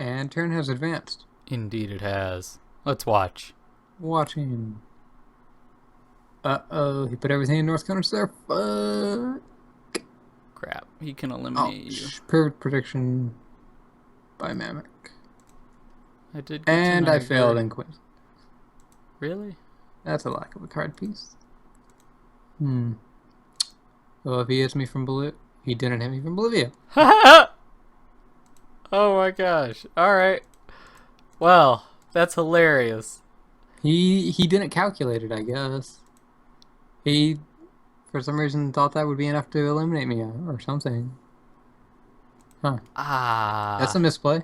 And turn has advanced. Indeed it has. Let's watch. Watching. Uh-oh, he put everything in North Counter there. Fuck. Crap, he can eliminate you. Perfect prediction by mamuc. I did get And I failed in quiz. Really? That's a lack of a card piece. Well, if he hits me from Bolivia, he didn't hit me from Bolivia. Oh my gosh. Alright. Well, that's hilarious. He didn't calculate it, I guess. He, for some reason, thought that would be enough to eliminate me or something. Huh. That's a misplay.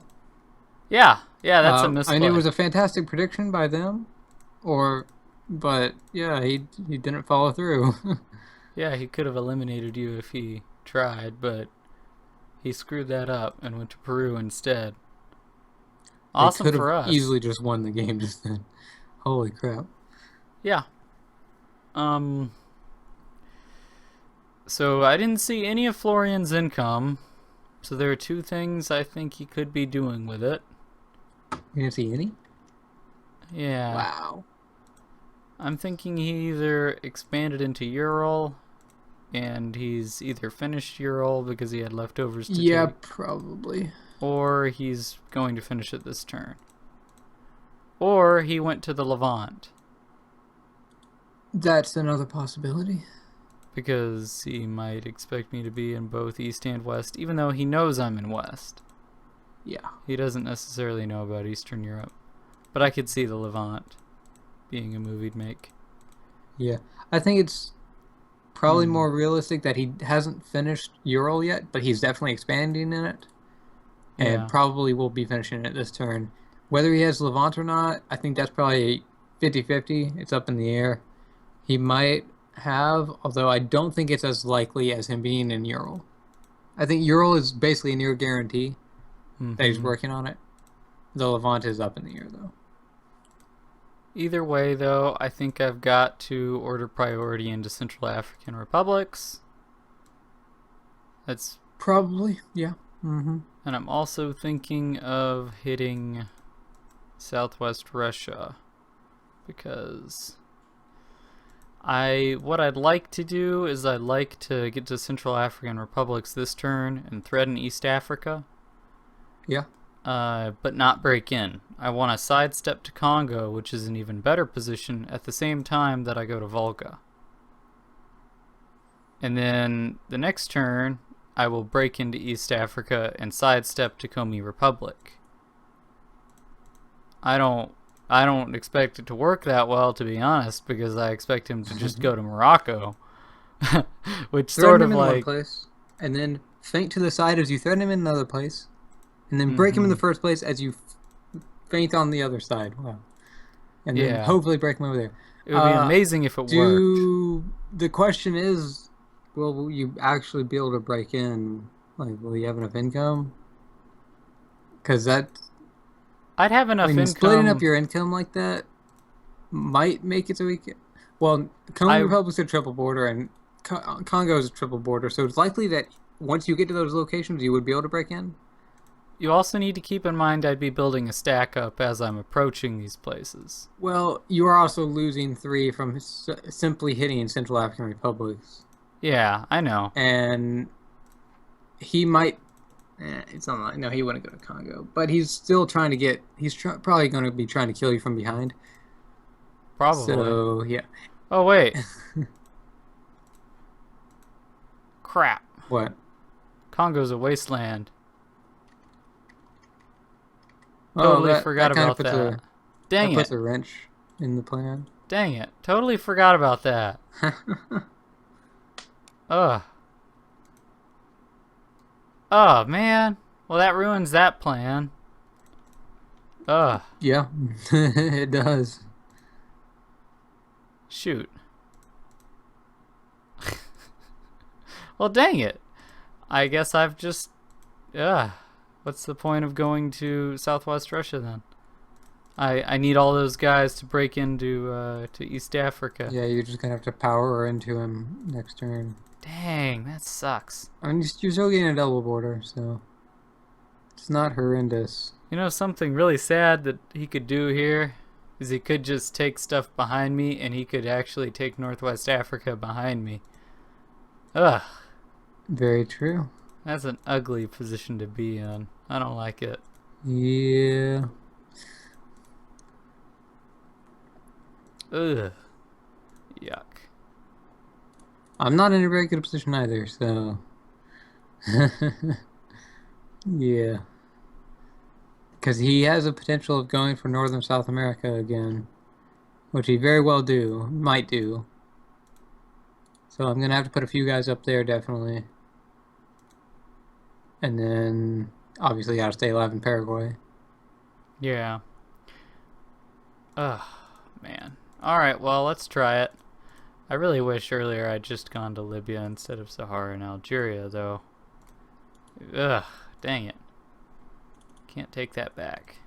Yeah, that's a misplay. I mean, it was a fantastic prediction by them, but yeah, he didn't follow through. Yeah, he could have eliminated you if he tried, but he screwed that up and went to Peru instead. Awesome for us. Easily just won the game just then. Holy crap. Yeah. So I didn't see any of Florian's income. So there are two things I think he could be doing with it. You didn't see any? Yeah. Wow. I'm thinking he either expanded into Ural, and he's either finished Ural because he had leftovers to take, probably. or he's going to finish it this turn. Or he went to the Levant. That's another possibility. Because he might expect me to be in both East and West, even though he knows I'm in West. Yeah. He doesn't necessarily know about Eastern Europe. But I could see the Levant being a move he'd make. Yeah. I think it's probably more realistic that he hasn't finished Ural yet, but he's definitely expanding in it. And probably will be finishing it this turn. Whether he has Levant or not, I think that's probably 50-50. It's up in the air. He might have, although I don't think it's as likely as him being in Ural. I think Ural is basically a near guarantee that he's working on it. The Levant is up in the air, though. Either way, though, I think I've got to order priority into Central African republics. That's probably, yeah. And I'm also thinking of hitting Southwest Russia, because what I'd like to do is I'd like to get to Central African republics this turn and threaten East Africa. Yeah. But not break in. I want to sidestep to Congo, which is an even better position, at the same time that I go to Volga. And then the next turn, I will break into East Africa and sidestep to Komi Republic. I don't expect it to work that well, to be honest, because I expect him to just go to Morocco. Which sort of like... one place, and then feint to the side as you threaten him in another place. And then break him in the first place as you feint on the other side. Wow. And then hopefully break him over there. It would be amazing if it worked. The question is, will you actually be able to break in? Like, will you have enough income? Because I'd have enough income. Splitting up your income like that might make it so we can... Well, Congo Republic's a triple border, and Congo is a triple border, so it's likely that once you get to those locations, you would be able to break in. You also need to keep in mind I'd be building a stack up as I'm approaching these places. Well, you are also losing 3 from simply hitting Central African republics. Yeah, I know. And he might... it's unlikely. No, he wouldn't go to Congo. But he's still trying to get... He's probably going to be trying to kill you from behind. Probably. So, yeah. Oh, wait. Crap. What? Congo's a wasteland. Totally forgot about that. Dang it. That puts a wrench in the plan. Dang it. Totally forgot about that. Ugh. Oh, man. Well, that ruins that plan. Ugh. Yeah, it does. Shoot. Well, dang it. I guess I've just... What's the point of going to Southwest Russia then? I need all those guys to break into to East Africa. Yeah, you're just going to have to power into him next turn. Dang, that sucks. I mean, you're still getting a double border, so... It's not horrendous. You know, something really sad that he could do here is he could just take stuff behind me, and he could actually take Northwest Africa behind me. Ugh. Very true. That's an ugly position to be in. I don't like it. Yeah. Ugh. Yuck. I'm not in a very good position either, so... Yeah. Because he has a potential of going for Northern South America again. Which he very well might do. So I'm going to have to put a few guys up there, definitely. And then, obviously, got to stay alive in Paraguay. Yeah. Ugh, man. Alright, well, let's try it. I really wish earlier I'd just gone to Libya instead of Sahara and Algeria, though. Ugh, dang it. Can't take that back.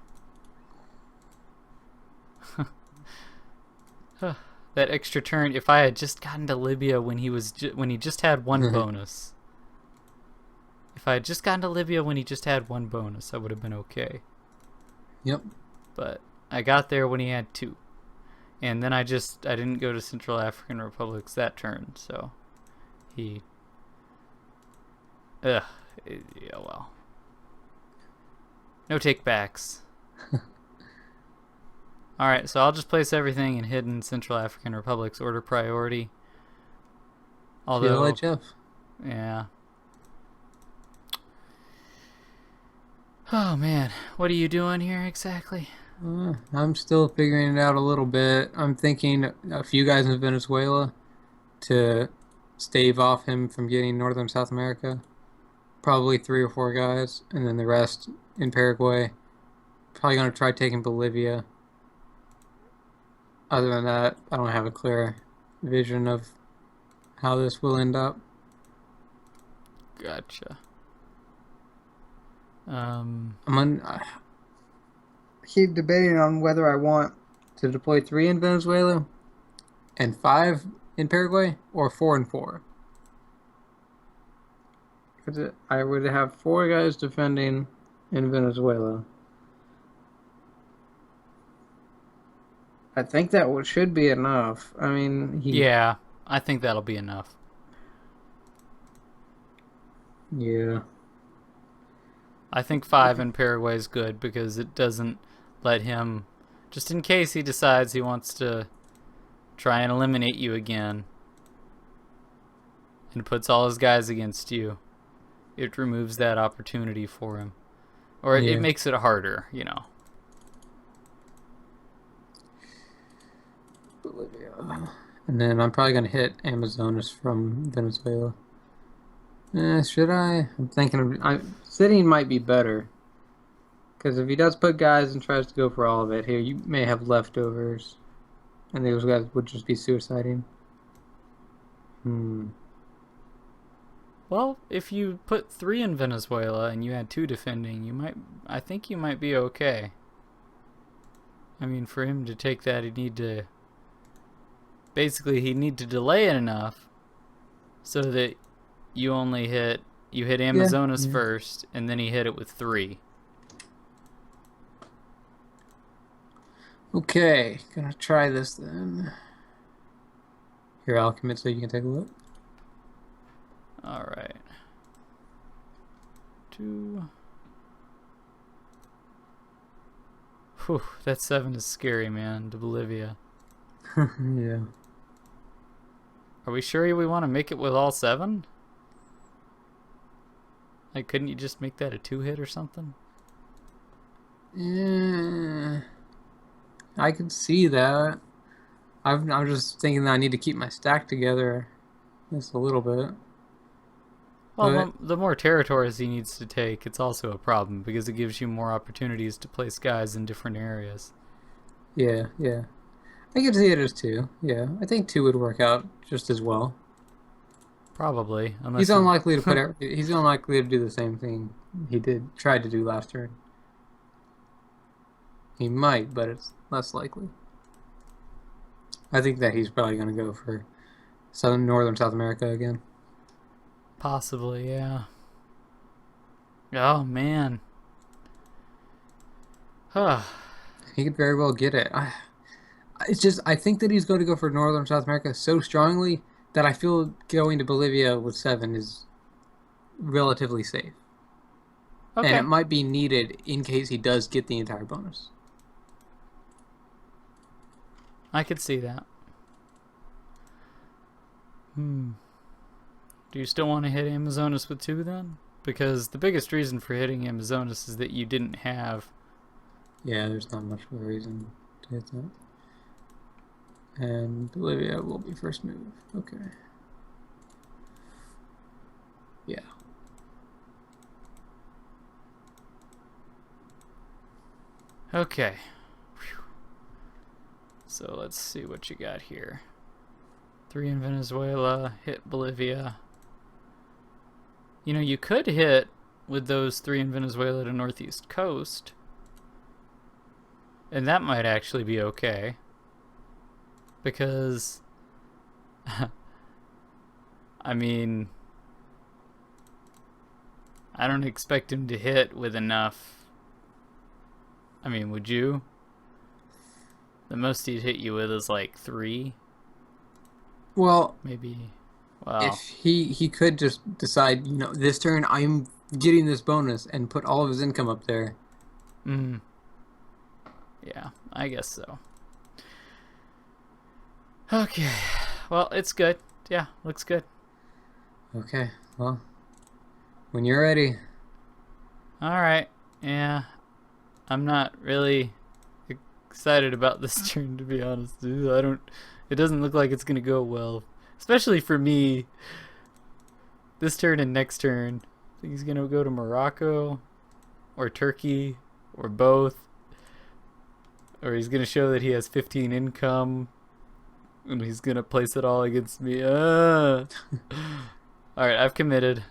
That extra turn, if I had just gotten to Libya when he just had one bonus. If I had just gotten to Libya when he just had one bonus, I would have been okay. Yep. But I got there when he had two. And then I didn't go to Central African Republics that turn, so he... Ugh. Yeah, well. No take-backs. Alright, so I'll just place everything in hidden Central African Republic's order priority. Although... Jeff. Yeah. Oh, man. What are you doing here exactly? I'm still figuring it out a little bit. I'm thinking a few guys in Venezuela to stave off him from getting Northern South America. Probably 3 or 4 guys, and then the rest in Paraguay. Probably going to try taking Bolivia. Other than that, I don't have a clear vision of how this will end up. Gotcha. Keep debating on whether I want to deploy 3 in Venezuela and 5 in Paraguay, or 4 and 4. I would have 4 guys defending in Venezuela. I think that should be enough. I mean, yeah, I think that'll be enough. Yeah. I think 5 in Paraguay is good because it doesn't let him, just in case he decides he wants to try and eliminate you again and puts all his guys against you, it removes that opportunity for him. Or it makes it harder, you know. Bolivia. And then I'm probably going to hit Amazonas from Venezuela. Should I? I'm thinking sitting might be better. Because if he does put guys and tries to go for all of it here, you may have leftovers. And those guys would just be suiciding. Well, if you put 3 in Venezuela and you had 2 defending, I think you might be okay. I mean, for him to take that, he'd need to delay it enough so that you hit Amazonas first, and then he hit it with 3. Okay, gonna try this then. Here, I'll commit so you can take a look. Alright. 2. Whew, that 7 is scary, man, to Bolivia. Yeah. Are we sure we want to make it with all 7? Like, couldn't you just make that a 2-hit or something? Yeah. I can see that. I'm just thinking that I need to keep my stack together just a little bit. Well, the more territories he needs to take, it's also a problem because it gives you more opportunities to place guys in different areas. Yeah. I can see it as 2. Yeah, I think 2 would work out just as well. Probably, unless he's unlikely to he's unlikely to do the same thing he tried to do last turn. He might, but it's less likely. I think that he's probably going to go for Northern South America again. Possibly, yeah. Oh, man. He could very well get it. It's just I think that he's going to go for Northern South America so strongly that I feel going to Bolivia with 7 is relatively safe. And it Okay. might be needed in case he does get the entire bonus. I could see that. Hmm. Do you still want to hit Amazonas with 2 then? Because the biggest reason for hitting Amazonas is that you didn't have... Yeah, there's not much of a reason to hit that. And Bolivia will be first move. Okay. Yeah. Okay. Whew. So let's see what you got here. 3 in Venezuela, hit Bolivia. You know, you could hit with those 3 in Venezuela to northeast coast. And that might actually be okay. Because... I mean... I don't expect him to hit with enough... I mean, would you? The most he'd hit you with is like 3. Well, Maybe. Wow. if he could just decide, you know, this turn I'm getting this bonus and put all of his income up there. Mm. Yeah, I guess so. Okay. Well, it's good. Yeah, looks good. Okay, well, when you're ready. All right. Yeah. I'm not really excited about this turn, to be honest. It doesn't look like it's going to go well. Especially for me. This turn and next turn. I think he's going to go to Morocco. Or Turkey. Or both. Or he's going to show that he has 15 income. And he's going to place it all against me. Alright, I've committed.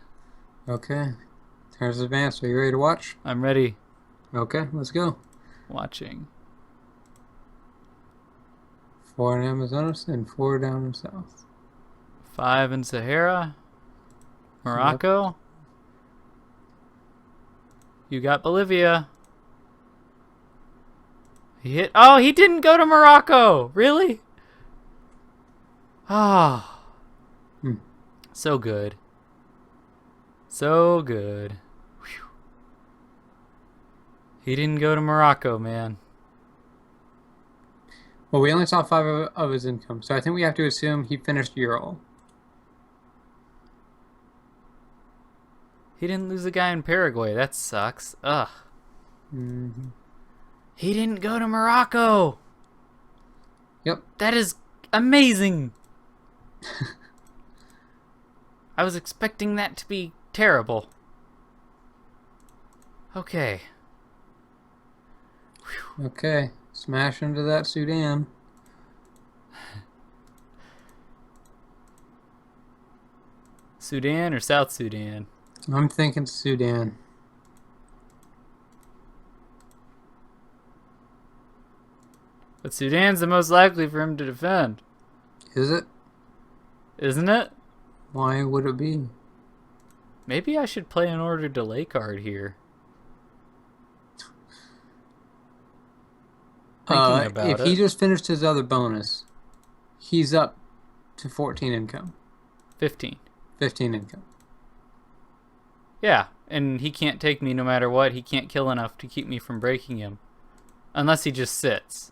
Okay. Turns advanced. Are you ready to watch? I'm ready. Okay, let's go. Watching. 4 in Amazonas and 4 down in south. 5 in Sahara. Morocco. Yep. You got Bolivia. He hit. Oh, he didn't go to Morocco. Really? Ah. Oh. So good. So good. Whew. He didn't go to Morocco, man. Well, we only saw 5 of his income, so I think we have to assume he finished Ural. He didn't lose a guy in Paraguay. That sucks. Ugh. Mm-hmm. He didn't go to Morocco. Yep. That is amazing. I was expecting that to be terrible. Okay. Whew. Okay. Smash into that Sudan. Sudan or South Sudan? I'm thinking Sudan. But Sudan's the most likely for him to defend. Is it? Isn't it? Why would it be? Maybe I should play an order delay card here. Thinking about if he just finished his other bonus, he's up to 14 income. 15. 15 income. Yeah, and he can't take me no matter what. He can't kill enough to keep me from breaking him. Unless he just sits.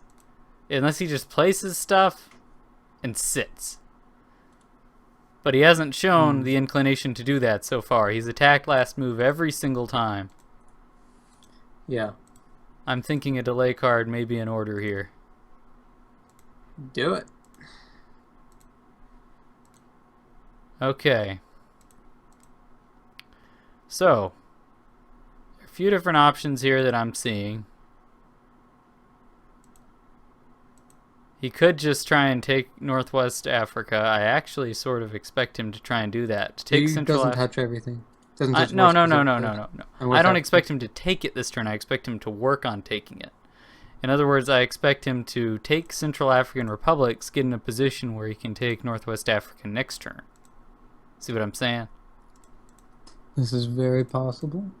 Unless he just places stuff and sits. But he hasn't shown the inclination to do that so far. He's attacked last move every single time. Yeah. I'm thinking a delay card may be in order here. Do it. Okay. So, there are a few different options here that I'm seeing. He could just try and take Northwest Africa. I actually sort of expect him to try and do that. To take Central Africa. Doesn't touch everything. Doesn't touch no. No. I don't expect him to take it this turn. I expect him to work on taking it. In other words, I expect him to take Central African republics, get in a position where he can take Northwest Africa next turn. See what I'm saying? This is very possible.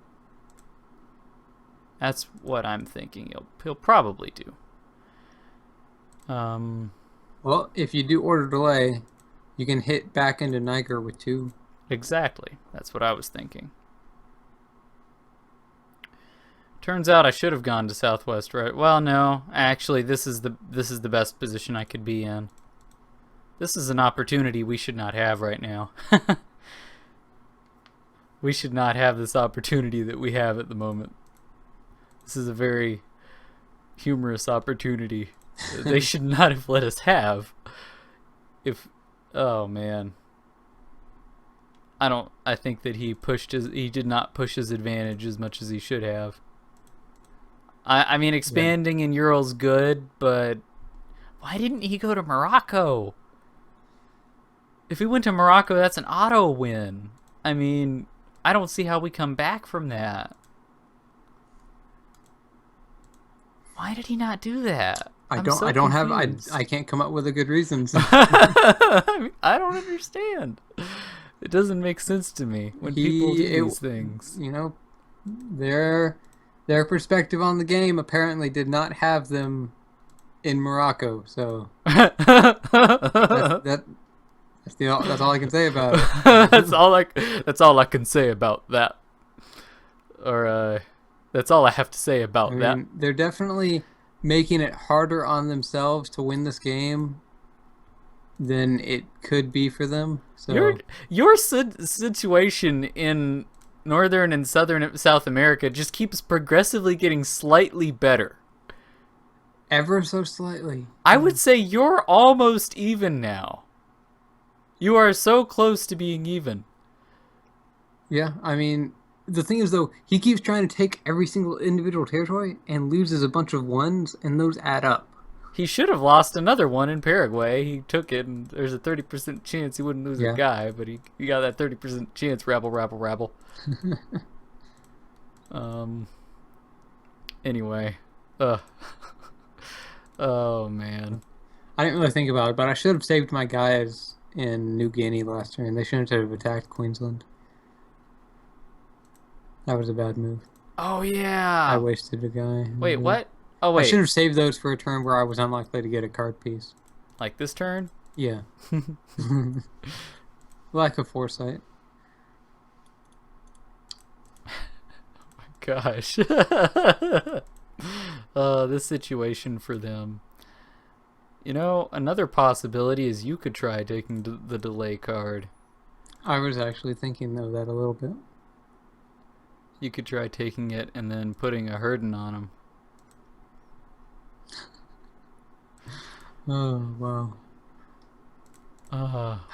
That's what I'm thinking he'll probably do. Well, if you do order delay, you can hit back into Niger with 2. Exactly. That's what I was thinking. Turns out I should have gone to Southwest, right? Well, no. Actually, this is the best position I could be in. This is an opportunity we should not have right now. We should not have this opportunity that we have at the moment. This is a very humorous opportunity. They should not have let us have. Oh man. I think that he did not push his advantage as much as he should have. I mean, expanding in Ural's good, but why didn't he go to Morocco? If he went to Morocco, that's an auto win. I mean, I don't see how we come back from that. Why did he not do that? I can't come up with a good reason. I don't understand. It doesn't make sense to me when people do these things. You know, their perspective on the game apparently did not have them in Morocco, so that's all I can say about it. That's all I can say about that. Or that's all I have to say about that. They're definitely making it harder on themselves to win this game than it could be for them. So your situation in Northern and Southern South America just keeps progressively getting slightly better. Ever so slightly. I would say you're almost even now. You are so close to being even. Yeah, I mean, the thing is, though, he keeps trying to take every single individual territory and loses a bunch of ones, and those add up. He should have lost another one in Paraguay. He took it, and there's a 30% chance he wouldn't lose a guy, but he got that 30% chance. Rabble. Anyway. Oh, man. I didn't really think about it, but I should have saved my guys in New Guinea last turn. They shouldn't have attacked Queensland. That was a bad move. Oh, yeah. I wasted a guy. Wait, what? Oh, wait. I should have saved those for a turn where I was unlikely to get a card piece. Like this turn? Yeah. Lack of foresight. Oh my gosh. This situation for them. You know, another possibility is you could try taking the delay card. I was actually thinking of that a little bit. You could try taking it and then putting a Herden on him. Oh, wow.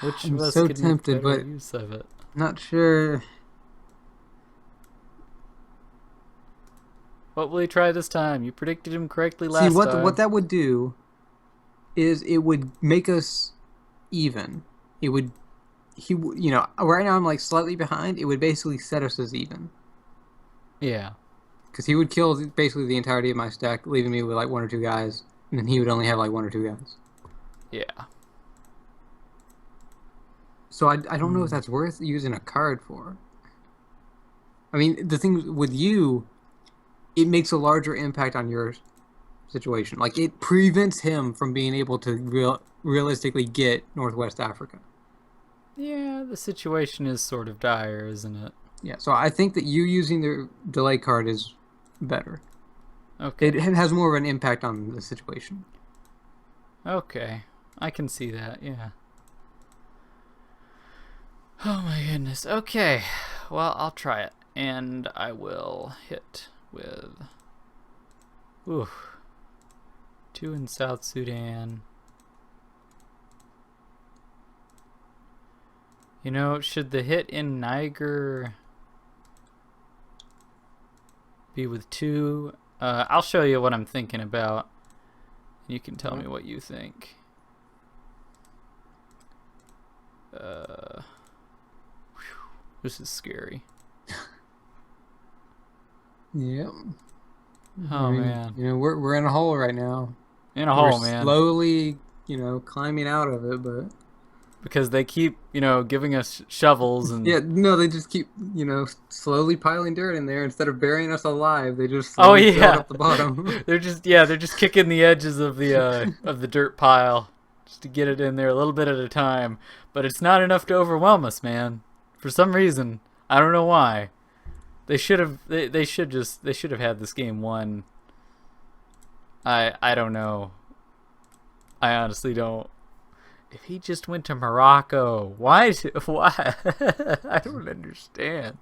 Which I'm of us so could tempted, make better but use of it? Not sure. What will he try this time? You predicted him correctly last time. See, what that would do is it would make us even. It would, you know, right now I'm like slightly behind. It would basically set us as even. Yeah. Because he would kill basically the entirety of my stack, leaving me with like 1 or 2 guys, and then he would only have like 1 or 2 guys. Yeah. So I don't know if that's worth using a card for. I mean, the thing with you, it makes a larger impact on your situation. Like, it prevents him from being able to realistically get Northwest Africa. Yeah, the situation is sort of dire, isn't it? Yeah, so I think that you using the delay card is better. Okay. It has more of an impact on the situation. Okay. I can see that, yeah. Oh my goodness. Okay. Well, I'll try it. And I will hit with... Ooh. 2 in South Sudan. You know, should the hit in Niger be with 2? I'll show you what I'm thinking about. You can tell me what you think. This is scary. Yep. Oh, man. You know, we're in a hole right now. In a hole, man. Slowly, you know, climbing out of it, but because they keep, giving us shovels and. Yeah, no, they just keep, slowly piling dirt in there instead of burying us alive. They just Oh slowly fill it yeah, up the bottom. they're just kicking the edges of the dirt pile just to get it in there a little bit at a time. But it's not enough to overwhelm us, man. For some reason, I don't know why. They should have had this game won. I don't know. I honestly don't. If he just went to Morocco, why? I don't understand.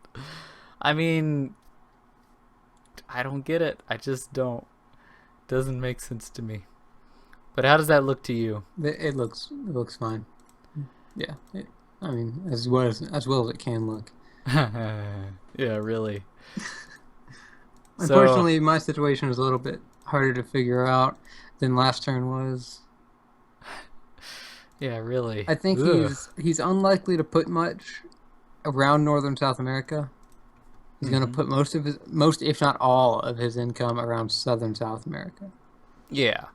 I mean, I don't get it. I just don't. Doesn't make sense to me. But how does that look to you? It looks fine. Yeah. I mean, as well as it can look. Yeah, really. Unfortunately, my situation is a little bit harder to figure out than last turn was. Yeah, really. I think he's unlikely to put much around northern South America. He's going to put most, if not all, of his income around southern South America. Yeah.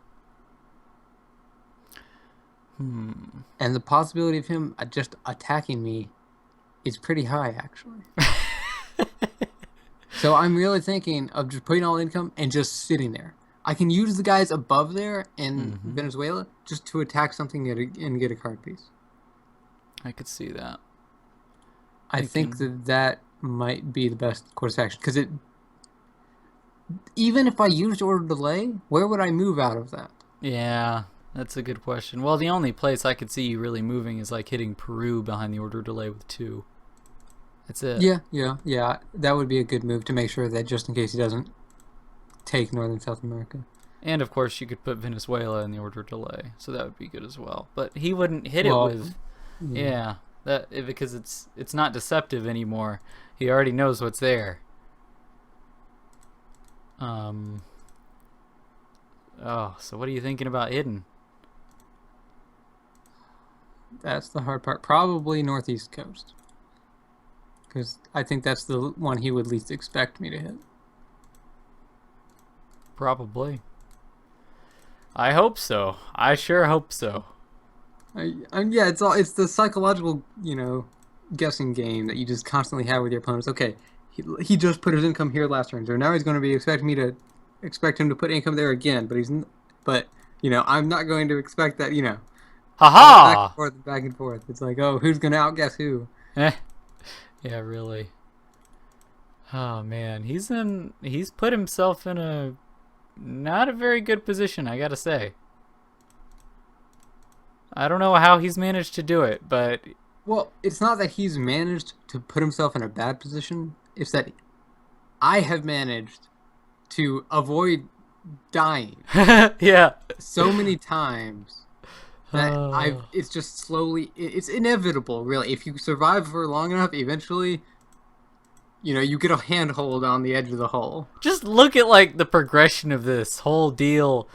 And the possibility of him just attacking me is pretty high, actually. So I'm really thinking of just putting all income and just sitting there. I can use the guys above there in Venezuela just to attack something and get a card piece. I could see that. I think that might be the best course of action. Because even if I used order delay, where would I move out of that? Yeah, that's a good question. Well, the only place I could see you really moving is like hitting Peru behind the order delay with 2. That's it. Yeah. That would be a good move to make sure that just in case he doesn't take northern South America. And of course you could put Venezuela in the order delay, so that would be good as well. But he wouldn't hit it with because it's not deceptive anymore. He already knows what's there. So what are you thinking about hidden? That's the hard part. Probably northeast coast. Because I think that's the one he would least expect me to hit. Probably. I hope so. I sure hope so. Yeah, it's the psychological, guessing game that you just constantly have with your opponents. Okay, he just put his income here last turn, so now he's going to be expecting me to expect him to put income there again. But I'm not going to expect that. Haha! Back and forth. It's like, oh, who's going to outguess who? Yeah, really. Oh man, he's put himself in a not a very good position, I gotta say. I don't know how he's managed to do it, but... Well, it's not that he's managed to put himself in a bad position. It's that I have managed to avoid dying. Yeah. So many times that it's just slowly... It's inevitable, really. If you survive for long enough, eventually... you get a handhold on the edge of the hole. Just look at, the progression of this whole deal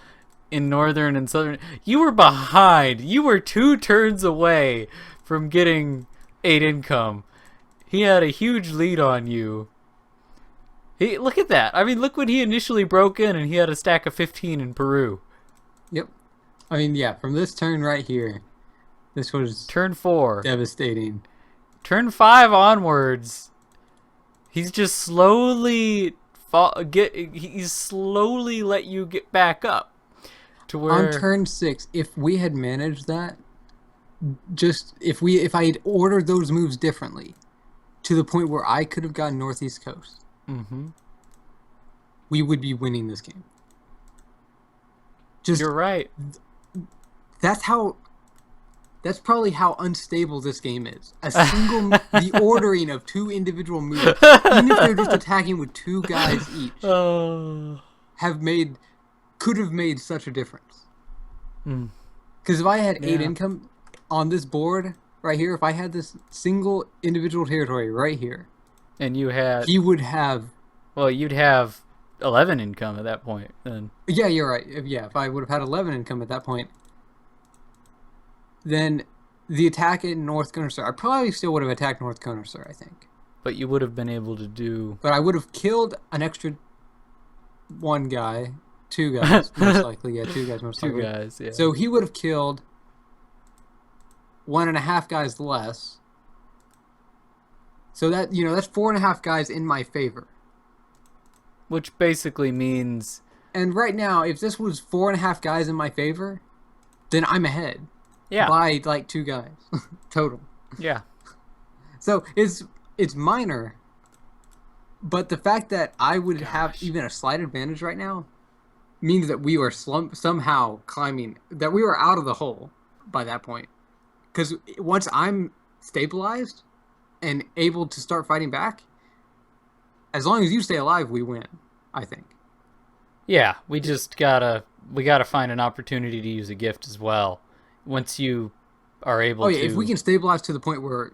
in northern and southern. You were behind. You were 2 turns away from getting 8 income. He had a huge lead on you. Look at that. I mean, look when he initially broke in and he had a stack of 15 in Peru. Yep. I mean, yeah, from this turn right here, this was... Turn 4. Devastating. Turn 5 onwards... He's just slowly he's slowly let you get back up to where on turn 6. If we had managed that, if I had ordered those moves differently, to the point where I could have gotten northeast coast, we would be winning this game. You're right. That's probably how unstable this game is. The ordering of 2 individual moves, even if they're just attacking with 2 guys each, could have made such a difference. Because if I had 8 income on this board right here, if I had this single individual territory right here, and he would have... Well, you'd have 11 income at that point, then. Yeah, you're right. If I would have had 11 income at that point, then the attack in North Konarsar, I probably still would have attacked North Konarsar, I think. But you would have been able to do... But I would have killed an extra 1 guy, 2 guys, most likely. Yeah, 2 guys, most likely. 2 guys, yeah. So he would have killed 1.5 guys less. So that, that's 4.5 guys in my favor. Which basically means... And right now, if this was 4.5 guys in my favor, then I'm ahead. Yeah. By like 2 guys total. Yeah. So it's minor, but the fact that I would have even a slight advantage right now means that we were somehow climbing, that we were out of the hole by that point. Because once I'm stabilized and able to start fighting back, as long as you stay alive, we win, I think. Yeah, we just gotta find an opportunity to use a gift as well. Once you are able to... if we can stabilize to the point where,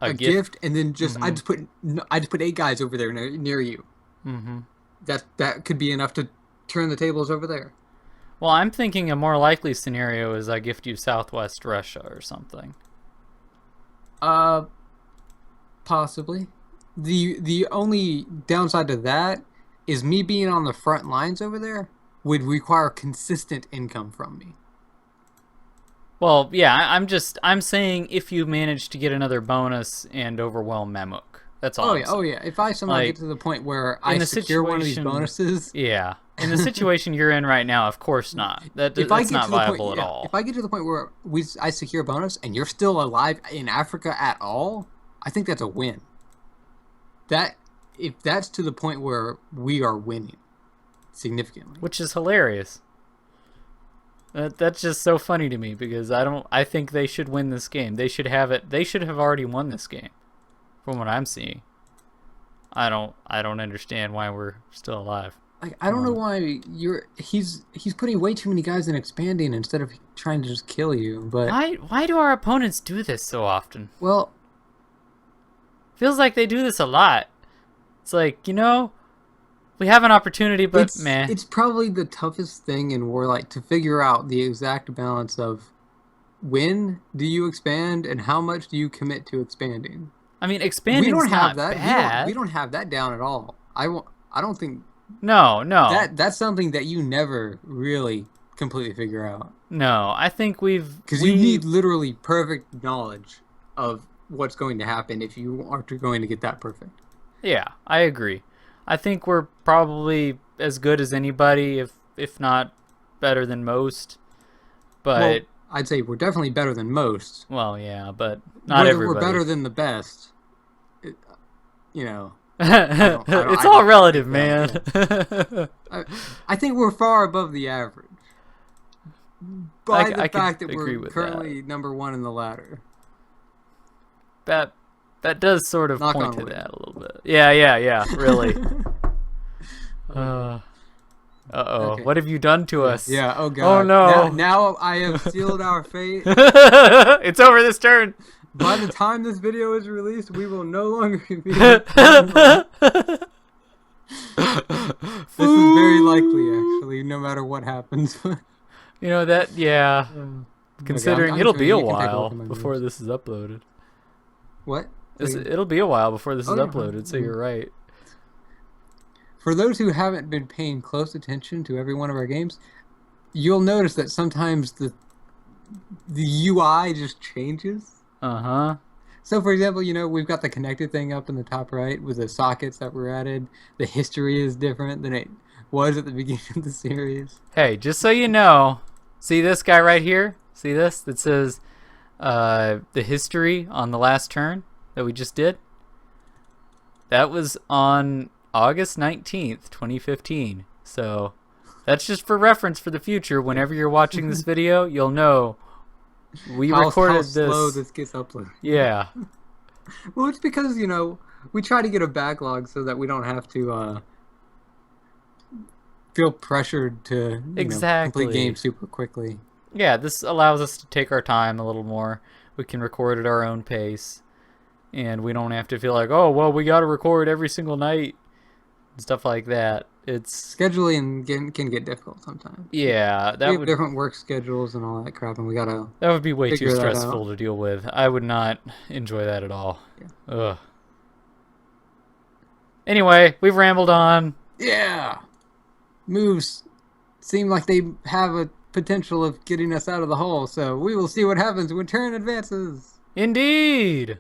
a gift, and then just I just put 8 guys over there near you. Mm-hmm. That could be enough to turn the tables over there. Well, I'm thinking a more likely scenario is I gift you Southwest Russia or something. Possibly. The only downside to that is me being on the front lines over there would require consistent income from me. Well, yeah, I'm saying if you manage to get another bonus and overwhelm Mamuc. That's all. Oh yeah. If I somehow get to the point where I secure one of these bonuses, yeah. In the situation you're in right now, of course not. That's not viable at all. If I get to the point where I secure a bonus and you're still alive in Africa at all, I think that's a win. If that's to the point where we are winning significantly, which is hilarious. That's just so funny to me because I think they should win this game. They should have it. They should have already won this game, from what I'm seeing. I don't understand why we're still alive. I don't know why he's putting way too many guys in expanding instead of trying to just kill you. But why do our opponents do this so often? Well, feels like they do this a lot. It's like, we have an opportunity, but it's probably the toughest thing in WarLight to figure out the exact balance of when do you expand and how much do you commit to expanding. I mean, expanding is not bad. We don't have that down at all. I don't think. No. That's something that you never really completely figure out. No, I think because you need literally perfect knowledge of what's going to happen if you aren't going to get that perfect. Yeah, I agree. I think we're probably as good as anybody, if not better than most. But I'd say we're definitely better than most. Well, yeah, but not everybody. We're better than the best. It's all relative, man. I think we're far above the average. By the fact that we're currently number 1 in the ladder. That does sort of point to that a little bit. Yeah, really. Uh-oh. Okay. What have you done to us? Yeah, oh god. Oh no. Now I have sealed our fate. It's over this turn. By the time this video is released, we will no longer be This is very likely, actually, no matter what happens. Yeah. Considering it'll be a while before this is uploaded. What? It'll be a while before this is uploaded, so you're right. For those who haven't been paying close attention to every one of our games, you'll notice that sometimes the UI just changes. Uh-huh. So, for example, we've got the connected thing up in the top right with the sockets that were added. The history is different than it was at the beginning of the series. Hey, just so you know, see this guy right here? See this? That says the history on the last turn that we just did? That was on August 19th, 2015. So that's just for reference for the future. Whenever you're watching this video, you'll know we recorded this. How slow this gets uploaded. Yeah. Well, it's because, we try to get a backlog so that we don't have to feel pressured to complete games super quickly. Yeah, this allows us to take our time a little more. We can record at our own pace. And we don't have to feel like, oh, well, we got to record every single night. And stuff like that. Scheduling can get difficult sometimes. Yeah. We have different work schedules and all that crap, and we got to That would be way too stressful to deal with. I would not enjoy that at all. Yeah. Ugh. Anyway, we've rambled on. Yeah. Moves seem like they have a potential of getting us out of the hole. So we will see what happens when Terran advances. Indeed.